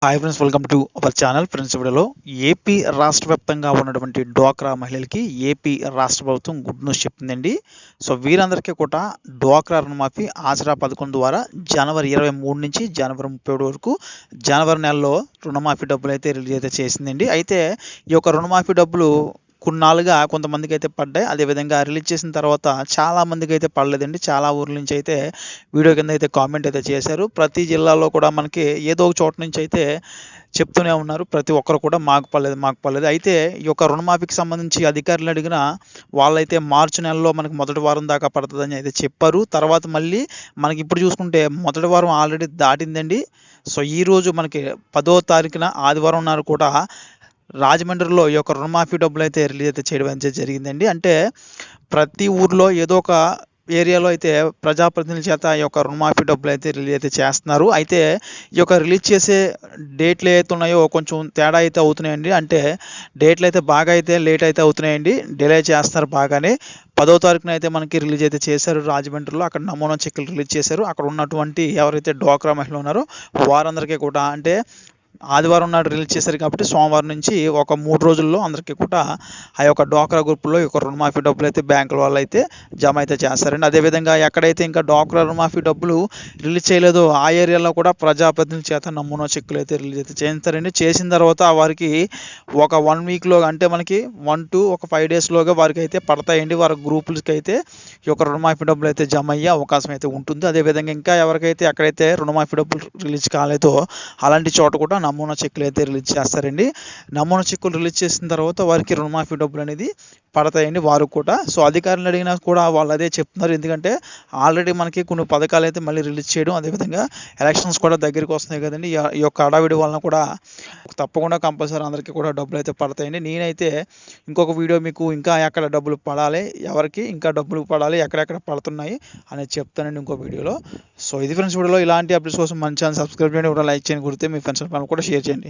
Hi friends, welcome to our channel. Friends, వీడియోలో AP రాష్ట్ర వ్యాప్తంగా ఉన్నటువంటి డ్వాక్రా మహిళలకి ఏపీ రాష్ట్ర ప్రభుత్వం గుడ్ న్యూస్ చెప్తుందండి. సో వీరందరికీ కూడా డ్వాక్రా రుణమాఫీ ఆసరా పథకం ద్వారా జనవరి 23 నుంచి జనవరి 31 వరకు జనవరి నెలలో రుణమాఫీ డబ్బులు అయితే రిలీజ్ అయితే చేసిందండి. అయితే ఈ యొక్క రుణమాఫీ డబ్బులు కొన్నాళ్ళుగా కొంతమందికి అయితే పడ్డాయి. అదేవిధంగా రిలీజ్ చేసిన తర్వాత చాలామందికి అయితే పడలేదండి. చాలా ఊర్ల నుంచి అయితే వీడియో కింద అయితే కామెంట్ అయితే చేశారు. ప్రతి జిల్లాలో కూడా మనకి ఏదో ఒక చోట నుంచి అయితే చెప్తూనే ఉన్నారు. ప్రతి ఒక్కరు కూడా మాకు పడలేదు. అయితే ఈ యొక్క రుణమాఫీకి సంబంధించి అధికారులు అడిగిన వాళ్ళైతే మార్చి నెలలో మనకి మొదటి వారం దాకా పడుతుందని అయితే చెప్పారు. తర్వాత మళ్ళీ మనకి ఇప్పుడు చూసుకుంటే మొదటి వారం ఆల్రెడీ దాటిందండి. సో ఈరోజు మనకి 10వ తారీఖున ఆదివారం నాడు కూడా రాజమండ్రిలో ఈ యొక్క రుణమాఫీ డబ్బులు అయితే రిలీజ్ అయితే చేయడం అయితే జరిగిందండి. అంటే ప్రతి ఊర్లో ఏదో ఒక ఏరియాలో అయితే ప్రజాప్రతినిధుల చేత ఈ యొక్క రుణమాఫీ డబ్బులు అయితే రిలీజ్ అయితే చేస్తున్నారు. అయితే ఈ యొక్క రిలీజ్ చేసే డేట్లు ఏవైతే ఉన్నాయో కొంచెం తేడా అయితే అవుతున్నాయండి. అంటే డేట్లు అయితే బాగా అయితే లేట్ అయితే అవుతున్నాయండి. డిలే చేస్తున్నారు బాగానే. 10వ తారీఖున అయితే మనకి రిలీజ్ అయితే చేశారు రాజమండ్రిలో. అక్కడ నమూనా చెక్కులు రిలీజ్ చేశారు. అక్కడ ఉన్నటువంటి ఎవరైతే డ్వాక్రా మహిళలు ఉన్నారో వారందరికీ కూడా అంటే ఆదివారం నాడు రిలీజ్ చేశారు కాబట్టి సోమవారం నుంచి ఒక 3 రోజుల్లో అందరికీ కూడా ఆ యొక్క డ్వాక్రా గ్రూపులో ఈ యొక్క రుణమాఫీ డబ్బులు అయితే బ్యాంకుల వాళ్ళు అయితే జమ అయితే చేస్తారండి. అదేవిధంగా ఎక్కడైతే ఇంకా డ్వాక్రా రుణమాఫీ డబ్బులు రిలీజ్ చేయలేదో ఆ ఏరియాలో కూడా ప్రజాప్రతినిధుల చేత నమూనా చెక్కులు అయితే రిలీజ్ అయితే చేస్తారండి. చేసిన తర్వాత వారికి ఒక 1 వీక్లో అంటే మనకి 1 to 5 డేస్లోగా వారికి అయితే పడతాయండి. వారి గ్రూపులకి అయితే ఈ యొక్క రుణమాఫీ డబ్బులు అయితే జమ అయ్యే అవకాశం అయితే ఉంటుంది. అదేవిధంగా ఇంకా ఎవరికైతే ఎక్కడైతే రుణమాఫీ డబ్బులు రిలీజ్ కాలేదో అలాంటి చోట కూడా నమూనా చెక్కులు అయితే రిలీజ్ చేస్తారండి. నమూనా చెక్కులు రిలీజ్ చేసిన తర్వాత వారికి రుణమాఫీ డబ్బులు అనేది పడతాయండి వారు కూడా. సో అధికారులు అడిగినా కూడా వాళ్ళు అదే చెప్తున్నారు. ఎందుకంటే ఆల్రెడీ మనకి కొన్ని పథకాలు అయితే మళ్ళీ రిలీజ్ చేయడం, అదేవిధంగా ఎలక్షన్స్ కూడా దగ్గరికి వస్తున్నాయి కదండి. ఈ యొక్క హడావిడి వలన కూడా తప్పకుండా కంపల్సరీ అందరికీ కూడా డబ్బులు అయితే పడతాయండి. నేనైతే ఇంకొక వీడియో మీకు ఇంకా ఎక్కడ డబ్బులు పడాలి, ఎవరికి ఇంకా డబ్బులు పడాలి, ఎక్కడెక్కడ పడుతున్నాయి అనేది చెప్తానండి ఇంకో వీడియోలో. సో ఇది ఫ్రెండ్స్, వీడియోలో ఇలాంటి అప్డేట్స్ కోసం మన ఛానల్ సబ్స్క్రైబ్ చేయండి, లైక్ చేయండి, కుడితే మీ ఫ్రెండ్స్ కూడా షేర్ చేయండి.